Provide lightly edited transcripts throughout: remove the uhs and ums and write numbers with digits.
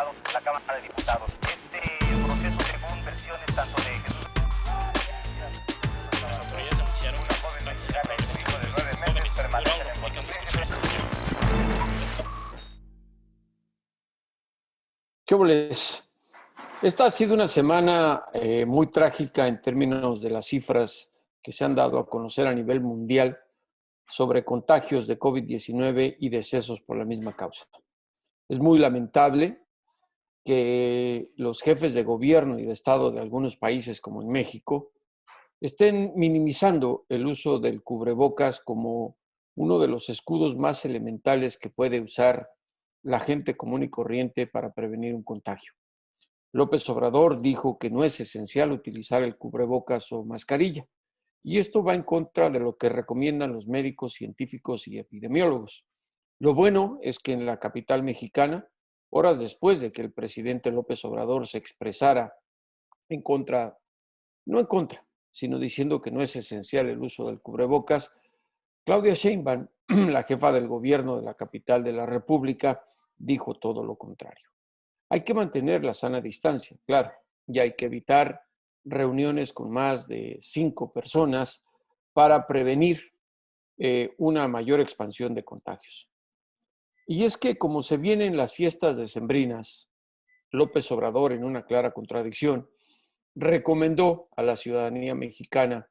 desplegado la Cámara de Diputados. Este proceso, según versiones tanto de Jesús... Las autoridades anunciaron que joven mexicana y su hijo de 9 meses permanecen en ¿Qué boles? Esta ha sido una semana muy trágica en términos de las cifras que se han dado a conocer a nivel mundial sobre contagios de COVID-19 y decesos por la misma causa. Es muy lamentable que los jefes de gobierno y de Estado de algunos países, como en México, estén minimizando el uso del cubrebocas como uno de los escudos más elementales que puede usar la gente común y corriente para prevenir un contagio. López Obrador dijo que no es esencial utilizar el cubrebocas o mascarilla, y esto va en contra de lo que recomiendan los médicos, científicos y epidemiólogos. Lo bueno es que en la capital mexicana, horas después de que el presidente López Obrador se expresara en contra, no en contra, sino diciendo que no es esencial el uso del cubrebocas, Claudia Sheinbaum, la jefa del gobierno de la capital de la República, dijo todo lo contrario. Hay que mantener la sana distancia, claro, y hay que evitar reuniones con más de 5 personas para prevenir una mayor expansión de contagios. Y es que como se vienen las fiestas decembrinas, López Obrador, en una clara contradicción, recomendó a la ciudadanía mexicana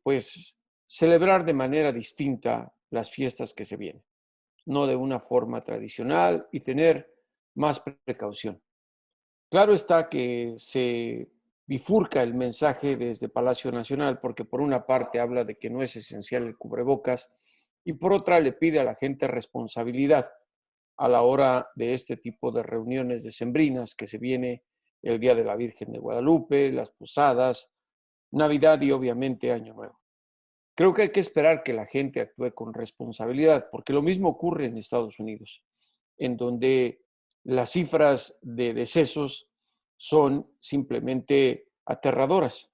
pues celebrar de manera distinta las fiestas que se vienen, no de una forma tradicional, y tener más precaución. Claro está que se bifurca el mensaje desde Palacio Nacional, porque por una parte habla de que no es esencial el cubrebocas y por otra le pide a la gente responsabilidad a la hora de este tipo de reuniones decembrinas que se viene el Día de la Virgen de Guadalupe, las posadas, Navidad y obviamente Año Nuevo. Creo que hay que esperar que la gente actúe con responsabilidad, porque lo mismo ocurre en Estados Unidos, en donde las cifras de decesos son simplemente aterradoras,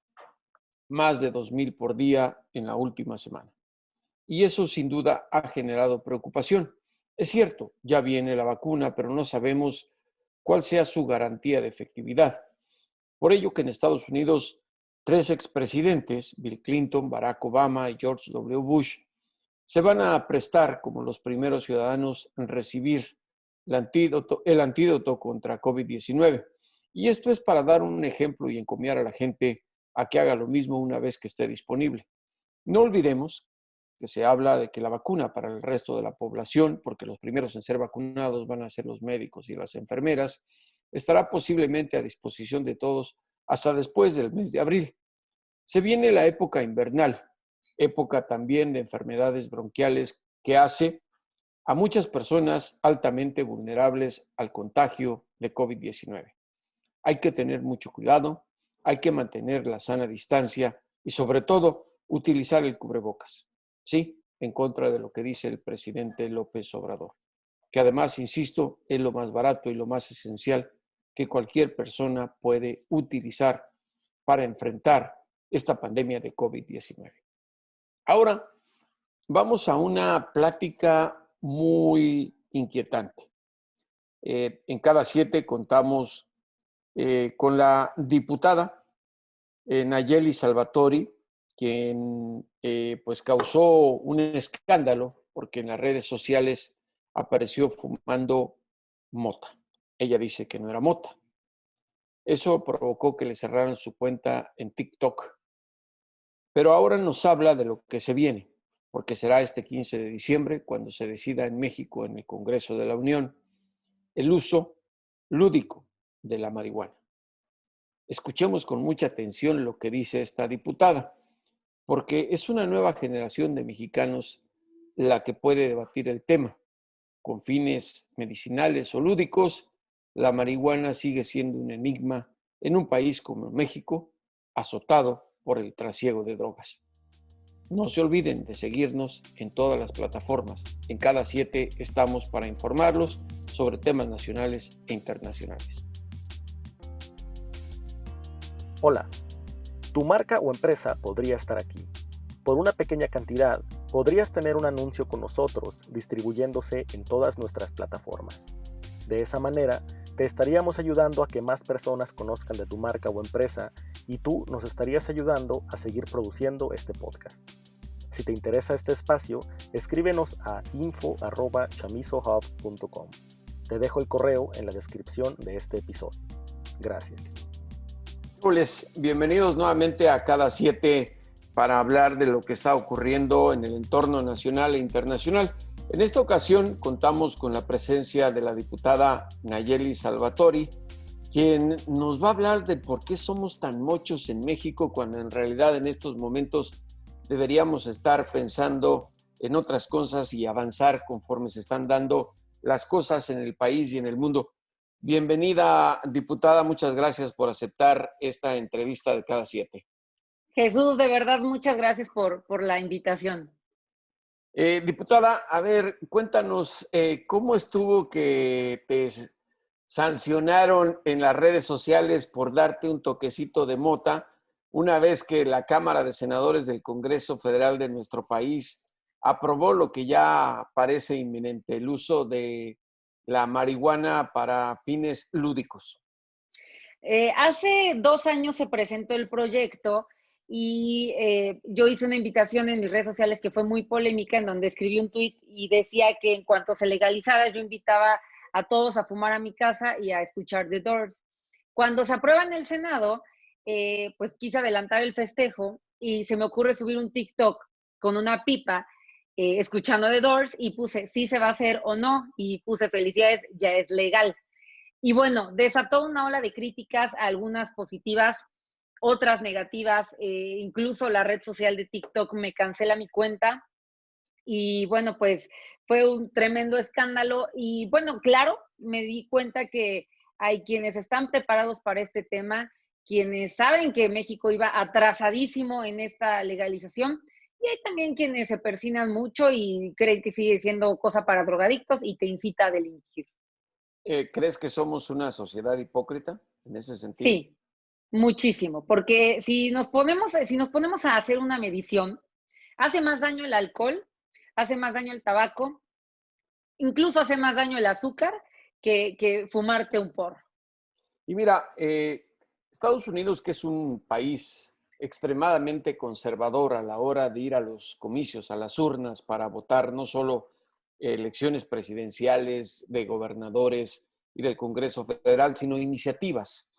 más de 2,000 por día en la última semana. Y eso sin duda ha generado preocupación. Es cierto, ya viene la vacuna, pero no sabemos cuál sea su garantía de efectividad. Por ello que en Estados Unidos 3 expresidentes, Bill Clinton, Barack Obama y George W. Bush, se van a prestar como los primeros ciudadanos en recibir el antídoto contra COVID-19. Y esto es para dar un ejemplo y encomiar a la gente a que haga lo mismo una vez que esté disponible. No olvidemos que se habla de que la vacuna para el resto de la población, porque los primeros en ser vacunados van a ser los médicos y las enfermeras, estará posiblemente a disposición de todos hasta después del mes de abril. Se viene la época invernal, época también de enfermedades bronquiales que hace a muchas personas altamente vulnerables al contagio de COVID-19. Hay que tener mucho cuidado, hay que mantener la sana distancia y sobre todo utilizar el cubrebocas. Sí, en contra de lo que dice el presidente López Obrador, que además, insisto, es lo más barato y lo más esencial que cualquier persona puede utilizar para enfrentar esta pandemia de COVID-19. Ahora, vamos a una plática muy inquietante. En cada 7 contamos con la diputada Nayeli Salvatori, quien pues causó un escándalo porque en las redes sociales apareció fumando mota. Ella dice que no era mota. Eso provocó que le cerraran su cuenta en TikTok. Pero ahora nos habla de lo que se viene, porque será este 15 de diciembre cuando se decida en México, en el Congreso de la Unión, el uso lúdico de la marihuana. Escuchemos con mucha atención lo que dice esta diputada, porque es una nueva generación de mexicanos la que puede debatir el tema. Con fines medicinales o lúdicos, la marihuana sigue siendo un enigma en un país como México, azotado por el trasiego de drogas. No se olviden de seguirnos en todas las plataformas. En cada 7 estamos para informarlos sobre temas nacionales e internacionales. Hola, tu marca o empresa podría estar aquí. Por una pequeña cantidad, podrías tener un anuncio con nosotros distribuyéndose en todas nuestras plataformas. De esa manera, Te estaríamos ayudando a que más personas conozcan de tu marca o empresa y tú nos estarías ayudando a seguir produciendo este podcast. Si te interesa este espacio, escríbenos a info@chamizohub.com. Te dejo el correo en la descripción de este episodio. Gracias. Bienvenidos nuevamente a Cada 7 para hablar de lo que está ocurriendo en el entorno nacional e internacional. En esta ocasión contamos con la presencia de la diputada Nayeli Salvatori, quien nos va a hablar de por qué somos tan mochos en México cuando en realidad en estos momentos deberíamos estar pensando en otras cosas y avanzar conforme se están dando las cosas en el país y en el mundo. Bienvenida, diputada. Muchas gracias por aceptar esta entrevista de Cada 7. Jesús, de verdad, muchas gracias por la invitación. Diputada, a ver, cuéntanos cómo estuvo que te sancionaron en las redes sociales por darte un toquecito de mota una vez que la Cámara de Senadores del Congreso Federal de nuestro país aprobó lo que ya parece inminente, el uso de la marihuana para fines lúdicos. Hace 2 años se presentó el proyecto y yo hice una invitación en mis redes sociales que fue muy polémica, en donde escribí un tuit y decía que en cuanto se legalizara, yo invitaba a todos a fumar a mi casa y a escuchar The Doors. Cuando se aprueba en el Senado, pues quise adelantar el festejo y se me ocurre subir un TikTok con una pipa escuchando The Doors y puse sí se va a hacer o no y puse felicidades, ya es legal. Y bueno, desató una ola de críticas, algunas positivas, otras negativas, incluso la red social de TikTok me cancela mi cuenta y bueno, pues fue un tremendo escándalo y bueno, claro, me di cuenta que hay quienes están preparados para este tema, quienes saben que México iba atrasadísimo en esta legalización y hay también quienes se persinan mucho y creen que sigue siendo cosa para drogadictos y te incita a delinquir. ¿Crees que somos una sociedad hipócrita en ese sentido? Sí, muchísimo, porque si nos ponemos a hacer una medición, hace más daño el alcohol, hace más daño el tabaco, incluso hace más daño el azúcar que fumarte un porro. Y mira, Estados Unidos, que es un país extremadamente conservador a la hora de ir a los comicios, a las urnas para votar no solo elecciones presidenciales, de gobernadores y del Congreso Federal, sino iniciativas.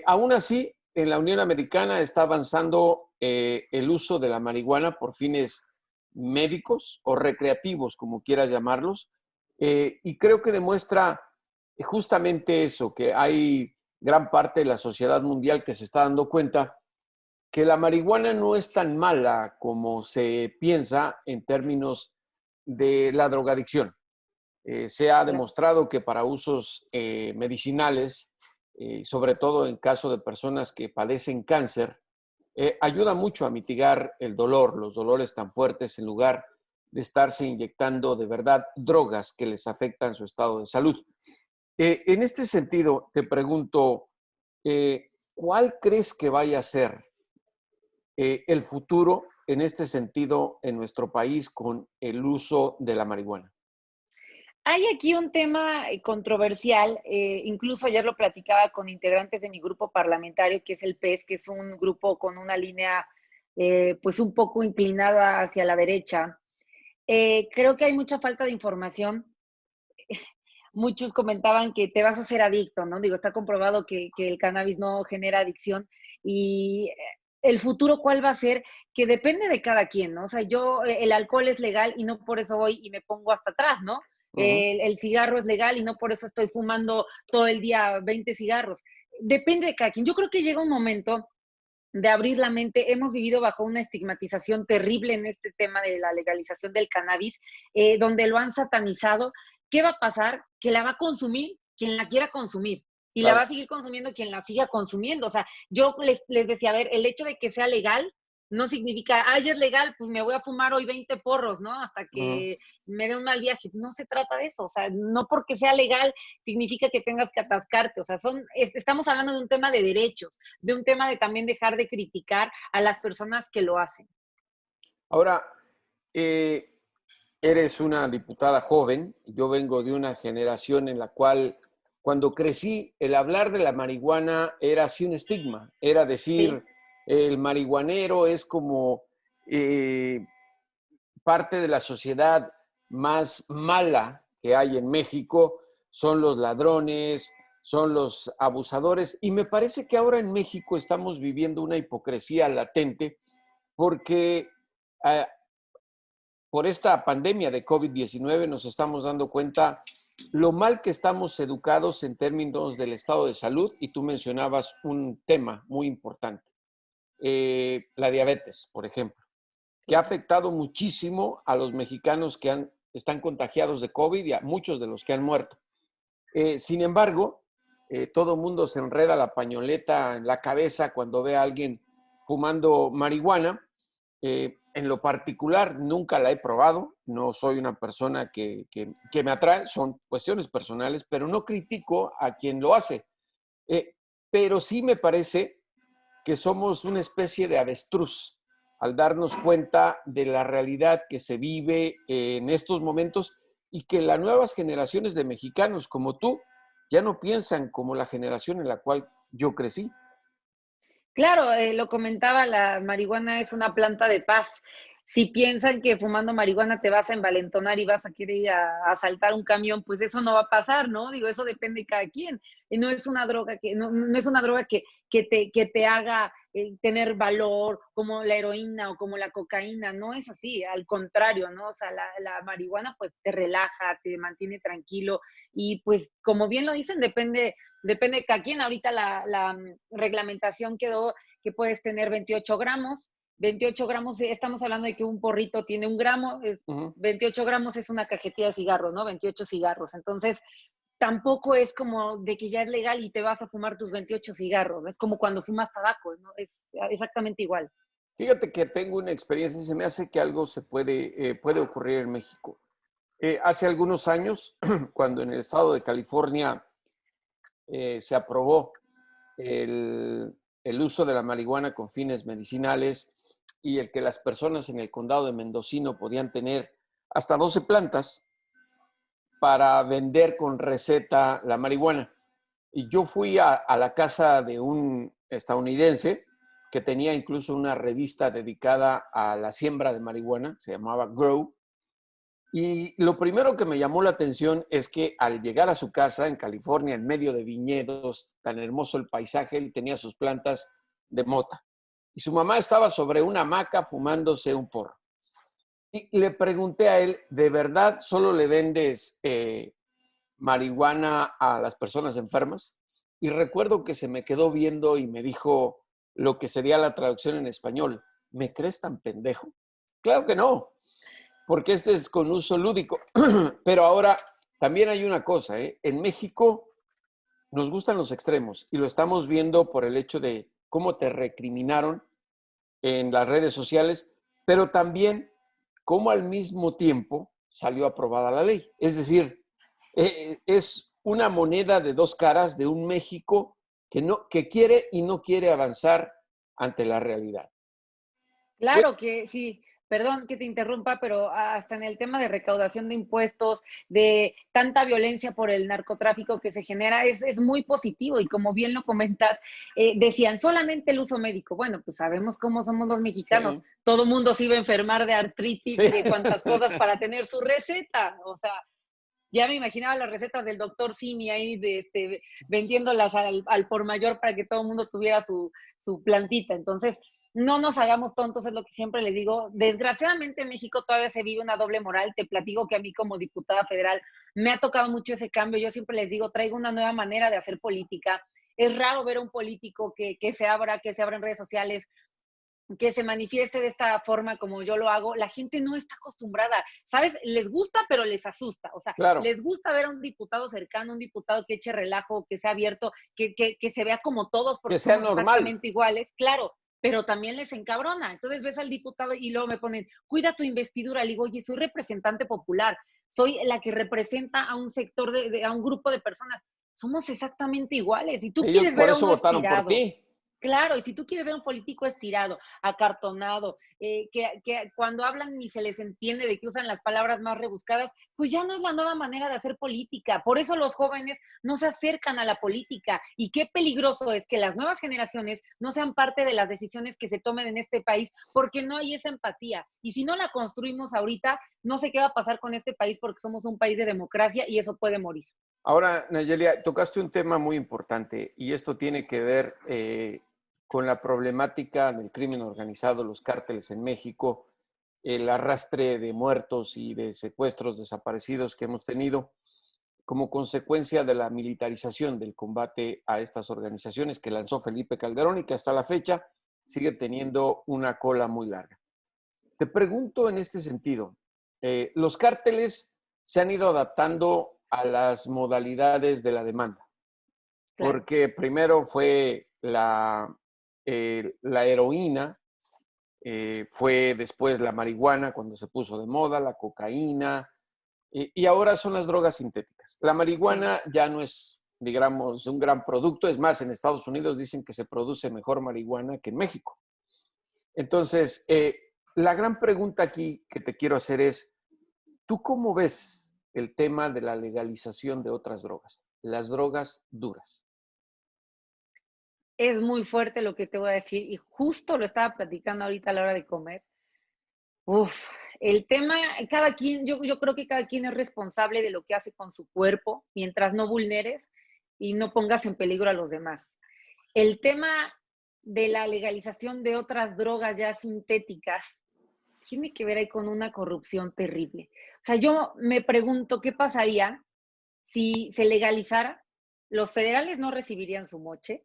Aún así, en la Unión Americana está avanzando el uso de la marihuana por fines médicos o recreativos, como quieras llamarlos, y creo que demuestra justamente eso, que hay gran parte de la sociedad mundial que se está dando cuenta que la marihuana no es tan mala como se piensa en términos de la drogadicción. Se ha demostrado que para usos medicinales, sobre todo en caso de personas que padecen cáncer, ayuda mucho a mitigar el dolor, los dolores tan fuertes, en lugar de estarse inyectando de verdad drogas que les afectan su estado de salud. En este sentido, te pregunto, ¿cuál crees que vaya a ser el futuro en este sentido en nuestro país con el uso de la marihuana? Hay aquí un tema controversial, incluso ayer lo platicaba con integrantes de mi grupo parlamentario, que es el PES, que es un grupo con una línea pues un poco inclinada hacia la derecha. Creo que hay mucha falta de información. Muchos comentaban que te vas a hacer adicto, ¿no? Digo, está comprobado que el cannabis no genera adicción y el futuro, ¿cuál va a ser? Que depende de cada quien, ¿no? O sea, yo, el alcohol es legal y no por eso voy y me pongo hasta atrás, ¿no? Uh-huh. El cigarro es legal y no por eso estoy fumando todo el día 20 cigarros. Depende de cada quien. Yo creo que llega un momento de abrir la mente. Hemos vivido bajo una estigmatización terrible en este tema de la legalización del cannabis, donde lo han satanizado. ¿Qué va a pasar? Que la va a consumir quien la quiera consumir y la va Claro. a seguir consumiendo quien la siga consumiendo. O sea, yo les decía, a ver, el hecho de que sea legal no significa, ya es legal, pues me voy a fumar hoy 20 porros, ¿no? Hasta Uh-huh. que me dé un mal viaje. No se trata de eso. O sea, no porque sea legal significa que tengas que atascarte. O sea, estamos hablando de un tema de derechos, de un tema de también dejar de criticar a las personas que lo hacen. Ahora, eres una diputada joven. Yo vengo de una generación en la cual cuando crecí, el hablar de la marihuana era así un estigma. Era decir, el marihuanero es como parte de la sociedad más mala que hay en México, son los ladrones, son los abusadores. Y me parece que ahora en México estamos viviendo una hipocresía latente porque por esta pandemia de COVID-19 nos estamos dando cuenta lo mal que estamos educados en términos del estado de salud, y tú mencionabas un tema muy importante, la diabetes, por ejemplo, que ha afectado muchísimo a los mexicanos que están contagiados de COVID y a muchos de los que han muerto. Sin embargo, todo el mundo se enreda la pañoleta en la cabeza cuando ve a alguien fumando marihuana. En lo particular, nunca la he probado, no soy una persona que me atrae, son cuestiones personales, pero no critico a quien lo hace. Pero sí me parece que somos una especie de avestruz al darnos cuenta de la realidad que se vive en estos momentos y que las nuevas generaciones de mexicanos como tú ya no piensan como la generación en la cual yo crecí. Claro, lo comentaba, la marihuana es una planta de paz. Si piensan que fumando marihuana te vas a envalentonar y vas a querer ir a asaltar un camión, pues eso no va a pasar, ¿no? Digo, eso depende de cada quien. No es una droga no es una droga que te haga tener valor como la heroína o como la cocaína, no es así, al contrario, ¿no? O sea, la marihuana pues te relaja, te mantiene tranquilo y pues como bien lo dicen, depende de cada quien. Ahorita la reglamentación quedó que puedes tener 28 gramos. 28 gramos, estamos hablando de que un porrito tiene 1 gramo, 28 gramos es una cajetilla de cigarros, ¿no? 28 cigarros. Entonces, tampoco es como de que ya es legal y te vas a fumar tus 28 cigarros. Es como cuando fumas tabaco, ¿no? Es exactamente igual. Fíjate que tengo una experiencia y se me hace que algo puede ocurrir en México. Hace algunos años, cuando en el estado de California se aprobó el uso de la marihuana con fines medicinales y el que las personas en el condado de Mendocino podían tener hasta 12 plantas para vender con receta la marihuana. Y yo fui a la casa de un estadounidense que tenía incluso una revista dedicada a la siembra de marihuana, se llamaba Grow. Y lo primero que me llamó la atención es que al llegar a su casa en California, en medio de viñedos, tan hermoso el paisaje, él tenía sus plantas de mota. Y su mamá estaba sobre una hamaca fumándose un porro. Y le pregunté a él, ¿de verdad solo le vendes marihuana a las personas enfermas? Y recuerdo que se me quedó viendo y me dijo lo que sería la traducción en español. ¿Me crees tan pendejo? Claro que no, porque este es con uso lúdico. Pero ahora también hay una cosa, ¿eh? En México nos gustan los extremos y lo estamos viendo por el hecho de cómo te recriminaron en las redes sociales, pero también cómo al mismo tiempo salió aprobada la ley. Es decir, es una moneda de dos caras de un México que quiere y no quiere avanzar ante la realidad. Claro que sí, perdón que te interrumpa, pero hasta en el tema de recaudación de impuestos, de tanta violencia por el narcotráfico que se genera, es muy positivo y como bien lo comentas, decían solamente el uso médico. Bueno, pues sabemos cómo somos los mexicanos, Sí, todo mundo se iba a enfermar de artritis sí. y de cuantas cosas para tener su receta, o sea, ya me imaginaba las recetas del doctor Simi ahí vendiéndolas al por mayor para que todo el mundo tuviera su plantita. Entonces, no nos hagamos tontos, es lo que siempre les digo. Desgraciadamente en México todavía se vive una doble moral. Te platico que a mí como diputada federal me ha tocado mucho ese cambio. Yo siempre les digo, traigo una nueva manera de hacer política. Es raro ver a un político que se abra en redes sociales, que se manifieste de esta forma como yo lo hago. La gente no está acostumbrada, ¿sabes? Les gusta, pero les asusta. O sea, Claro, les gusta ver a un diputado cercano, un diputado que eche relajo, que sea abierto, que se vea como todos, que porque sea somos normal. exactamente iguales, claro, pero también les encabrona. Entonces ves al diputado y luego me ponen, cuida tu investidura. Le digo, oye, soy representante popular, soy la que representa a un sector, a un grupo de personas. Somos exactamente iguales. Y tú Ellos quieres por ver a eso uno votaron por estirado. ti. Claro, y si tú quieres ver un político estirado, acartonado, que cuando hablan ni se les entiende, de que usan las palabras más rebuscadas, pues ya no es la nueva manera de hacer política. Por eso los jóvenes no se acercan a la política. Y qué peligroso es que las nuevas generaciones no sean parte de las decisiones que se tomen en este país, porque no hay esa empatía. Y si no la construimos ahorita, no sé qué va a pasar con este país, porque somos un país de democracia y eso puede morir. Ahora, Nayelia, tocaste un tema muy importante y esto tiene que ver con la problemática del crimen organizado, los cárteles en México, el arrastre de muertos y de secuestros desaparecidos que hemos tenido como consecuencia de la militarización del combate a estas organizaciones que lanzó Felipe Calderón y que hasta la fecha sigue teniendo una cola muy larga. Te pregunto en este sentido, los cárteles se han ido adaptando a las modalidades de la demanda, Claro. porque primero fue la heroína, fue después la marihuana cuando se puso de moda, la cocaína, y ahora son las drogas sintéticas. La Sí. marihuana ya no es, digamos, un gran producto, es más, en Estados Unidos dicen que se produce mejor marihuana que en México. Entonces, la gran pregunta aquí que te quiero hacer es, ¿tú cómo ves el tema de la legalización de otras drogas, las drogas duras? Es muy fuerte lo que te voy a decir y justo lo estaba platicando ahorita a la hora de comer. Uf, el tema, cada quien, yo creo que cada quien es responsable de lo que hace con su cuerpo, mientras no vulneres y no pongas en peligro a los demás. El tema de la legalización de otras drogas ya sintéticas tiene que ver ahí con una corrupción terrible. O sea, yo me pregunto qué pasaría si se legalizara, los federales no recibirían su moche,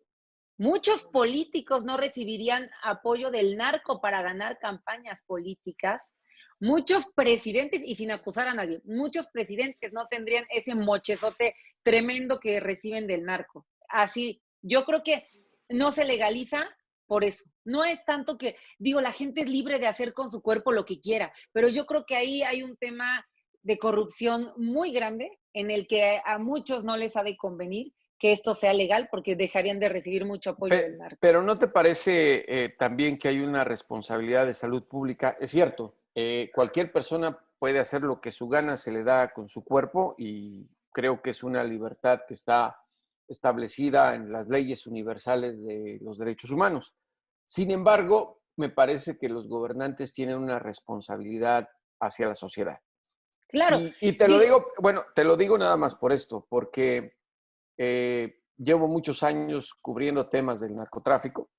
muchos políticos no recibirían apoyo del narco para ganar campañas políticas. Muchos presidentes, y sin acusar a nadie, muchos presidentes no tendrían ese mochezote tremendo que reciben del narco. Así, yo creo que no se legaliza por eso. No es tanto que, digo, la gente es libre de hacer con su cuerpo lo que quiera, pero yo creo que ahí hay un tema de corrupción muy grande en el que a muchos no les ha de convenir que esto sea legal porque dejarían de recibir mucho apoyo del narco. Pero ¿no te parece también que hay una responsabilidad de salud pública? Es cierto, cualquier persona puede hacer lo que su gana se le da con su cuerpo y creo que es una libertad que está establecida en las leyes universales de los derechos humanos. Sin embargo, me parece que los gobernantes tienen una responsabilidad hacia la sociedad. Claro, Y te lo digo, digo, bueno, te lo digo nada más por esto, porque llevo muchos años cubriendo temas del narcotráfico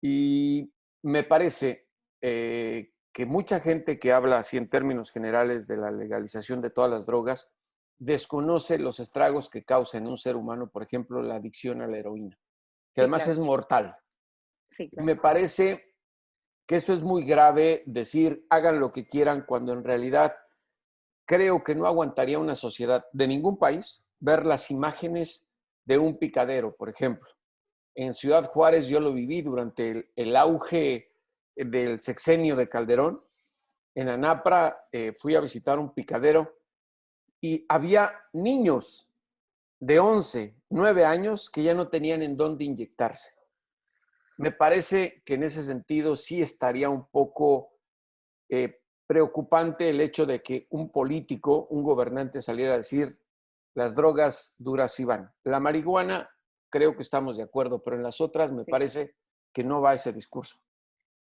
y me parece que mucha gente que habla así en términos generales de la legalización de todas las drogas desconoce los estragos que causa en un ser humano, por ejemplo, la adicción a la heroína, que sí, además claro, es mortal. sí, claro. Me parece que eso es muy grave, decir hagan lo que quieran, cuando en realidad creo que no aguantaría una sociedad de ningún país ver las imágenes de un picadero, por ejemplo. En Ciudad Juárez yo lo viví durante el auge del sexenio de Calderón. En Anapra fui a visitar un picadero y había niños de 11, 9 años que ya no tenían en dónde inyectarse. Me parece que en ese sentido sí estaría un poco preocupante el hecho de que un político, un gobernante saliera a decir las drogas duras sí van. La marihuana, creo que estamos de acuerdo, pero en las otras me Sí. parece que no va ese discurso.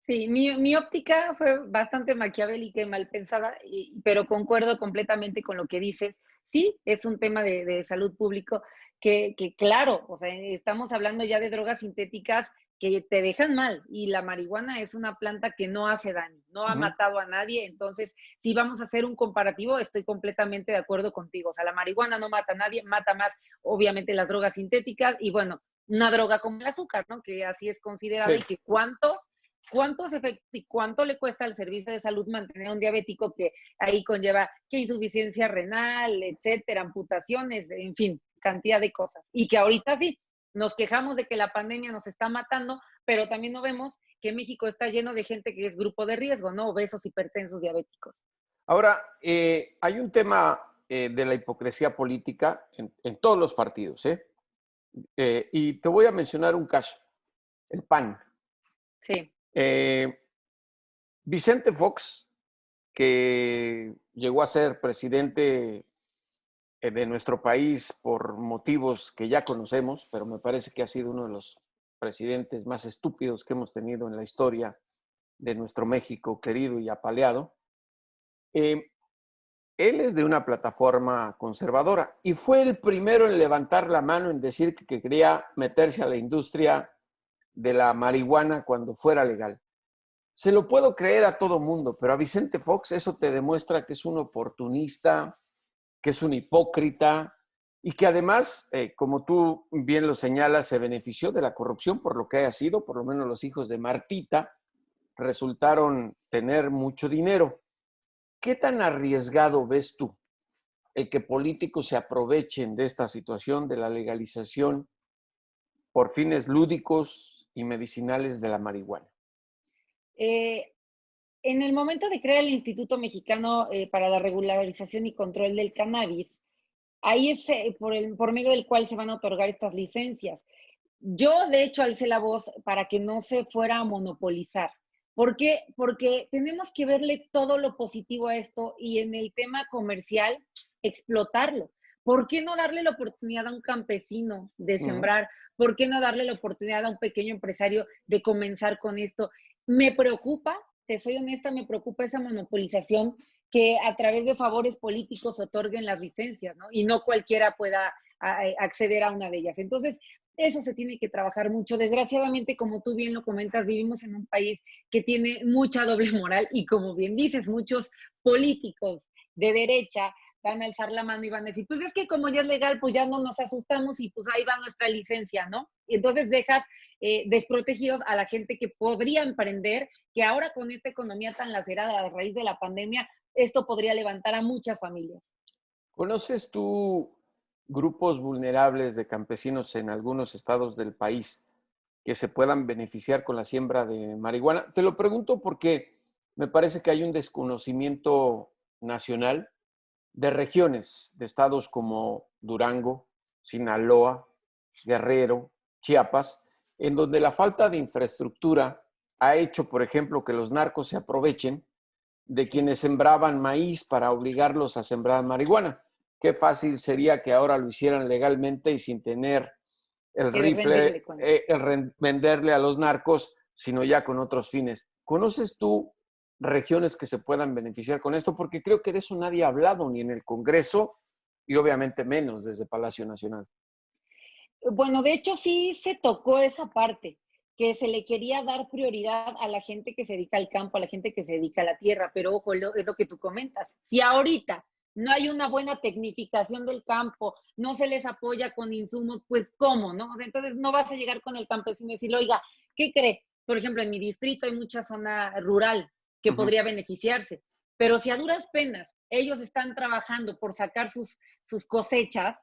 Sí, mi óptica fue bastante maquiavélica y mal pensada, pero concuerdo completamente con lo que dices. Sí, es un tema de salud público que, claro, o sea, estamos hablando ya de drogas sintéticas que te dejan mal y la marihuana es una planta que no hace daño, no ha Uh -huh. matado a nadie. Entonces, si vamos a hacer un comparativo, estoy completamente de acuerdo contigo. O sea, la marihuana no mata a nadie, mata más, obviamente, las drogas sintéticas y bueno, una droga como el azúcar, ¿no? Que así es considerada y Sí. que cuántos efectos y cuánto le cuesta al servicio de salud mantener un diabético que ahí conlleva que insuficiencia renal, etcétera, amputaciones, en fin, cantidad de cosas. Y que ahorita sí, nos quejamos de que la pandemia nos está matando, pero también no vemos que México está lleno de gente que es grupo de riesgo, ¿no? Obesos, hipertensos, diabéticos. Ahora, hay un tema de la hipocresía política en todos los partidos, y te voy a mencionar un caso. el PAN. Sí. Vicente Fox, que llegó a ser presidente de nuestro país por motivos que ya conocemos, pero me parece que ha sido uno de los presidentes más estúpidos que hemos tenido en la historia de nuestro México querido y apaleado. Él es de una plataforma conservadora y fue el primero en levantar la mano en decir que quería meterse a la industria de la marihuana cuando fuera legal. Se lo puedo creer a todo mundo, pero a Vicente Fox eso te demuestra que es un oportunista, que es un hipócrita y que además, como tú bien lo señalas, se benefició de la corrupción por lo que haya sido. Por lo menos los hijos de Martita resultaron tener mucho dinero. ¿Qué tan arriesgado ves tú el que políticos se aprovechen de esta situación de la legalización por fines lúdicos y medicinales de la marihuana? En el momento de crear el Instituto Mexicano para la Regularización y Control del Cannabis, ahí es por medio del cual se van a otorgar estas licencias. Yo, de hecho, alcé la voz para que no se fuera a monopolizar. ¿Por qué? Porque tenemos que verle todo lo positivo a esto y en el tema comercial, explotarlo. ¿Por qué no darle la oportunidad a un campesino de sembrar? ¿Por qué no darle la oportunidad a un pequeño empresario de comenzar con esto? Me preocupa, te soy honesta, me preocupa esa monopolización que a través de favores políticos otorguen las licencias, ¿no? Y no cualquiera pueda acceder a una de ellas. Entonces, eso se tiene que trabajar mucho. Desgraciadamente, como tú bien lo comentas, vivimos en un país que tiene mucha doble moral y como bien dices, muchos políticos de derecha van a alzar la mano y van a decir, pues es que como ya es legal, pues ya no nos asustamos y pues ahí va nuestra licencia, ¿no? Y entonces dejas desprotegidos a la gente que podría emprender, que ahora con esta economía tan lacerada a raíz de la pandemia, esto podría levantar a muchas familias. ¿Conoces tú grupos vulnerables de campesinos en algunos estados del país que se puedan beneficiar con la siembra de marihuana? Te lo pregunto porque me parece que hay un desconocimiento nacional de regiones, de estados como Durango, Sinaloa, Guerrero, Chiapas, en donde la falta de infraestructura ha hecho, por ejemplo, que los narcos se aprovechen de quienes sembraban maíz para obligarlos a sembrar marihuana. Qué fácil sería que ahora lo hicieran legalmente y sin tener el rifle, venderle a los narcos, sino ya con otros fines. ¿Conoces tú regiones que se puedan beneficiar con esto? Porque creo que de eso nadie ha hablado, ni en el Congreso y obviamente menos desde Palacio Nacional. Bueno, de hecho sí se tocó esa parte, que se le quería dar prioridad a la gente que se dedica al campo, a la gente que se dedica a la tierra, pero ojo, es lo que tú comentas. Si ahorita no hay una buena tecnificación del campo, no se les apoya con insumos, pues ¿cómo, no? O sea, entonces no vas a llegar con el campesino y decirle, oiga, ¿qué cree? Por ejemplo, en mi distrito hay mucha zona rural que podría beneficiarse, pero si a duras penas ellos están trabajando por sacar sus cosechas,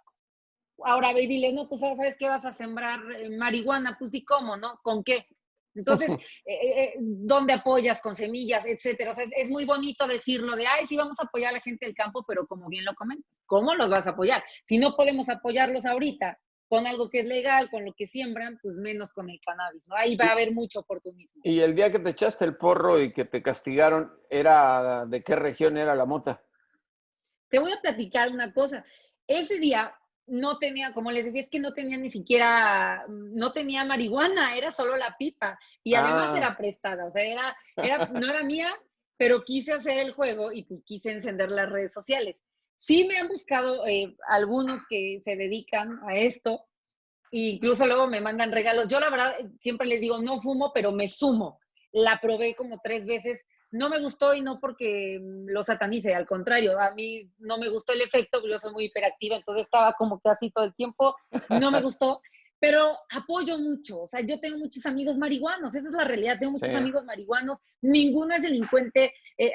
ahora ve y dile, no, pues sabes qué vas a sembrar marihuana, pues sí, ¿cómo, no? ¿Con qué? Entonces, ¿dónde apoyas con semillas, etcétera? O sea, es muy bonito decirlo de, ay, sí, vamos a apoyar a la gente del campo, pero como bien lo comentas, ¿cómo los vas a apoyar? Si no podemos apoyarlos ahorita con algo que es legal, con lo que siembran, pues menos con el cannabis, ¿no? Ahí va a haber mucho oportunismo. Y el día que te echaste el porro y que te castigaron, ¿de qué región era la mota? Te voy a platicar una cosa. Ese día no tenía, como les decía, es que no tenía ni siquiera, no tenía marihuana, era solo la pipa. Y además era prestada, o sea, no era mía, pero quise hacer el juego y pues quise encender las redes sociales. Sí me han buscado algunos que se dedican a esto, e incluso luego me mandan regalos. Yo la verdad siempre les digo, no fumo, pero me sumo. La probé como 3 veces, no me gustó y no porque lo satanice, al contrario, a mí no me gustó el efecto, yo soy muy hiperactiva, entonces estaba como que así todo el tiempo, no me gustó, pero apoyo mucho, o sea, yo tengo muchos amigos marihuanos, esa es la realidad, tengo muchos amigos marihuanos, ninguno es delincuente,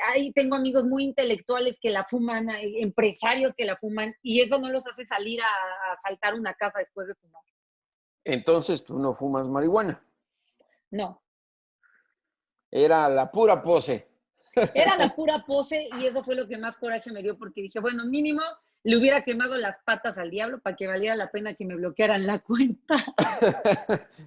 ahí tengo amigos muy intelectuales que la fuman, empresarios que la fuman, y eso no los hace salir a asaltar una casa después de fumar. Entonces tú no fumas marihuana. No. Era la pura pose. Era la pura pose y eso fue lo que más coraje me dio porque dije, bueno, mínimo le hubiera quemado las patas al diablo para que valiera la pena que me bloquearan la cuenta.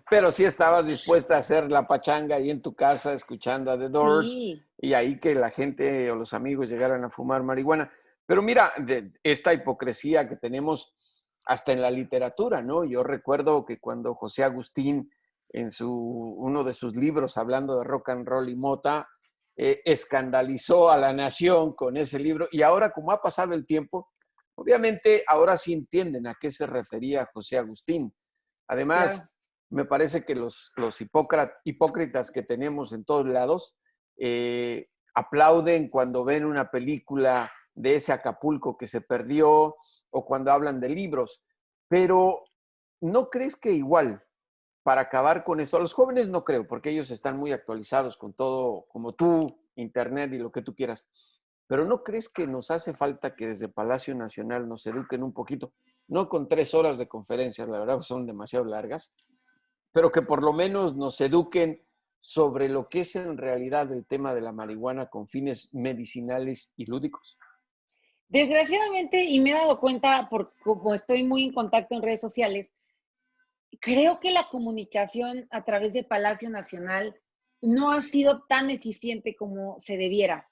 Pero sí estabas dispuesta a hacer la pachanga ahí en tu casa, escuchando a The Doors, Sí, y ahí que la gente o los amigos llegaran a fumar marihuana. Pero mira, de esta hipocresía que tenemos hasta en la literatura, ¿no? Yo recuerdo que cuando José Agustín, en uno de sus libros, hablando de rock and roll y mota, escandalizó a la nación con ese libro, y ahora, como ha pasado el tiempo, obviamente ahora sí entienden a qué se refería José Agustín. claro. Además, me parece que los hipócritas que tenemos en todos lados aplauden cuando ven una película de ese Acapulco que se perdió o cuando hablan de libros. Pero ¿no crees que igual, para acabar con esto, a los jóvenes no creo, porque ellos están muy actualizados con todo, como tú, internet y lo que tú quieras, pero ¿no crees que nos hace falta que desde Palacio Nacional nos eduquen un poquito? No con 3 horas de conferencias, la verdad son demasiado largas, pero que por lo menos nos eduquen sobre lo que es en realidad el tema de la marihuana con fines medicinales y lúdicos. Desgraciadamente, y me he dado cuenta, por como estoy muy en contacto en redes sociales, creo que la comunicación a través de Palacio Nacional no ha sido tan eficiente como se debiera.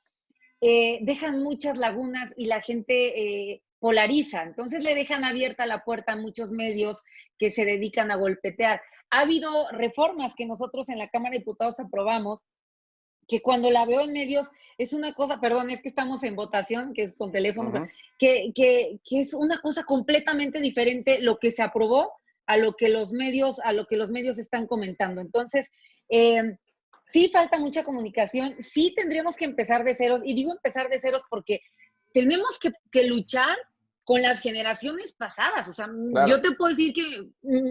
Dejan muchas lagunas y la gente polariza. Entonces le dejan abierta la puerta a muchos medios que se dedican a golpetear. Ha habido reformas que nosotros en la Cámara de Diputados aprobamos, que cuando la veo en medios es una cosa, perdón, es que estamos en votación, que es con teléfono, Uh-huh. que es una cosa completamente diferente lo que se aprobó a lo que los medios están comentando. Entonces, sí falta mucha comunicación, sí tendríamos que empezar de ceros, y digo empezar de ceros porque tenemos que luchar con las generaciones pasadas. O sea, yo Claro. te puedo decir que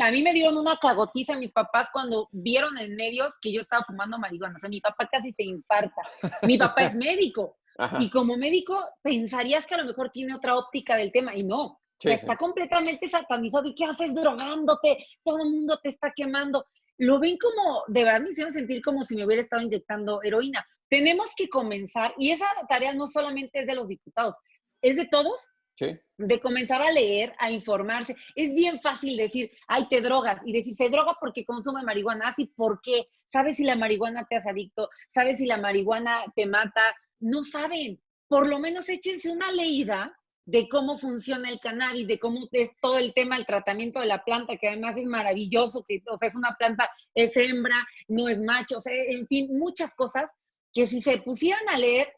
a mí me dieron una cagotiza mis papás cuando vieron en medios que yo estaba fumando marihuana. O sea, mi papá casi se infarta. Mi papá es médico y Ajá. como médico pensarías que a lo mejor tiene otra óptica del tema y no. O sea, Sí, sí. está completamente satanizado. ¿Y qué haces drogándote? Todo el mundo te está quemando. Lo ven como, de verdad me hicieron sentir como si me hubiera estado inyectando heroína. Tenemos que comenzar, y esa tarea no solamente es de los diputados, es de todos, Sí. de comenzar a leer, a informarse. Es bien fácil decir, ay, te drogas, y decir, se droga porque consume marihuana. Así, ¿por qué? ¿Sabes si la marihuana te hace adicto? ¿Sabes si la marihuana te mata? No saben. Por lo menos échense una leída de cómo funciona el cannabis, de cómo es todo el tema, el tratamiento de la planta, que además es maravilloso, que, o sea, es una planta, es hembra, no es macho, o sea, en fin, muchas cosas que si se pusieran a leer,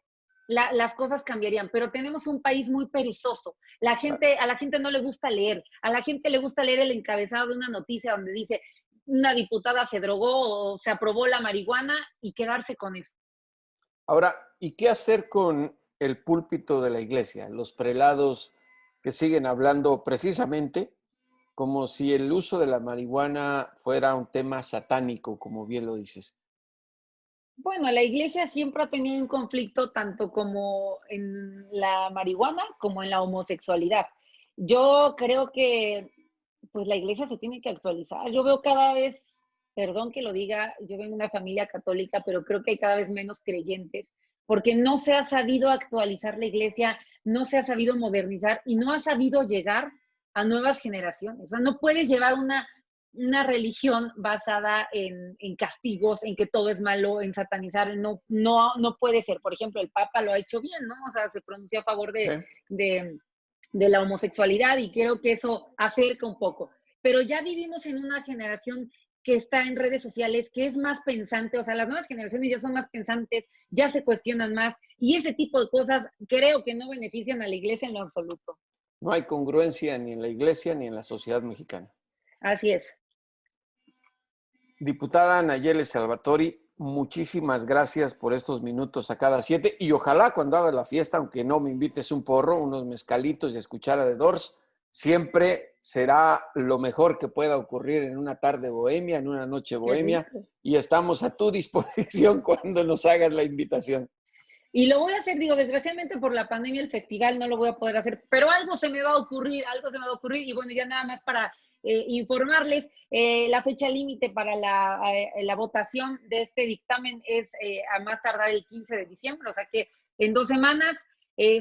las cosas cambiarían, pero tenemos un país muy perezoso. A la gente no le gusta leer, a la gente le gusta leer el encabezado de una noticia donde dice una diputada se drogó o se aprobó la marihuana y quedarse con eso. Ahora, ¿y qué hacer con el púlpito de la iglesia? Los prelados que siguen hablando precisamente como si el uso de la marihuana fuera un tema satánico, como bien lo dices. Bueno, la iglesia siempre ha tenido un conflicto tanto como en la marihuana como en la homosexualidad. Yo creo que pues la iglesia se tiene que actualizar. Yo veo cada vez, perdón que lo diga, yo vengo de una familia católica, pero creo que hay cada vez menos creyentes, porque no se ha sabido actualizar la iglesia, no se ha sabido modernizar y no ha sabido llegar a nuevas generaciones. O sea, no puedes llevar una religión basada en castigos, en que todo es malo, en satanizar, no puede ser. Por ejemplo, el Papa lo ha hecho bien, ¿no? O sea, se pronunció a favor Sí. de, de la homosexualidad y creo que eso acerca un poco. Pero ya vivimos en una generación que está en redes sociales, que es más pensante, o sea, las nuevas generaciones ya son más pensantes, ya se cuestionan más y ese tipo de cosas creo que no benefician a la iglesia en lo absoluto. No hay congruencia ni en la iglesia ni en la sociedad mexicana. Así es. Diputada Nayeli Salvatori, muchísimas gracias por estos minutos a cada 7 y ojalá cuando hagas la fiesta, aunque no me invites un porro, unos mezcalitos y a escuchar a The Doors, siempre será lo mejor que pueda ocurrir en una tarde bohemia, en una noche Qué bohemia, rico. y estamos a tu disposición cuando nos hagas la invitación. Y lo voy a hacer, digo, desgraciadamente por la pandemia el festival no lo voy a poder hacer, pero algo se me va a ocurrir, y bueno, ya nada más para informarles, la fecha límite para la votación de este dictamen es a más tardar el 15 de diciembre, o sea que en 2 semanas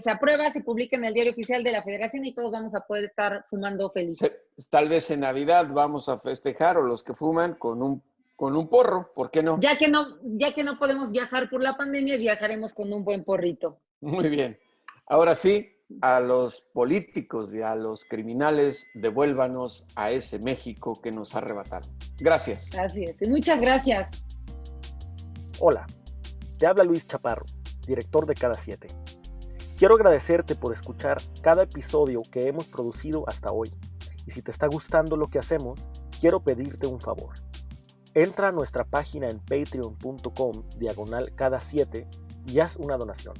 se aprueba, se publica en el Diario Oficial de la Federación y todos vamos a poder estar fumando felices. Tal vez en Navidad vamos a festejar, o los que fuman, con un porro, ¿por qué no? Ya que no podemos viajar por la pandemia, viajaremos con un buen porrito. Muy bien. Ahora sí, a los políticos y a los criminales, devuélvanos a ese México que nos arrebataron. Gracias. Así es. Y muchas gracias. Hola, te habla Luis Chaparro, director de Cada 7. Quiero agradecerte por escuchar cada episodio que hemos producido hasta hoy. Y si te está gustando lo que hacemos, quiero pedirte un favor. Entra a nuestra página en patreon.com/cada7 y haz una donación.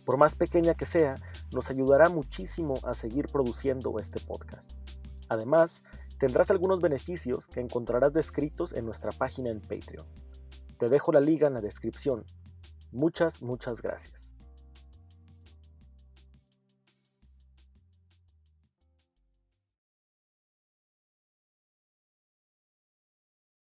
Por más pequeña que sea, nos ayudará muchísimo a seguir produciendo este podcast. Además, tendrás algunos beneficios que encontrarás descritos en nuestra página en Patreon. Te dejo la liga en la descripción. Muchas gracias.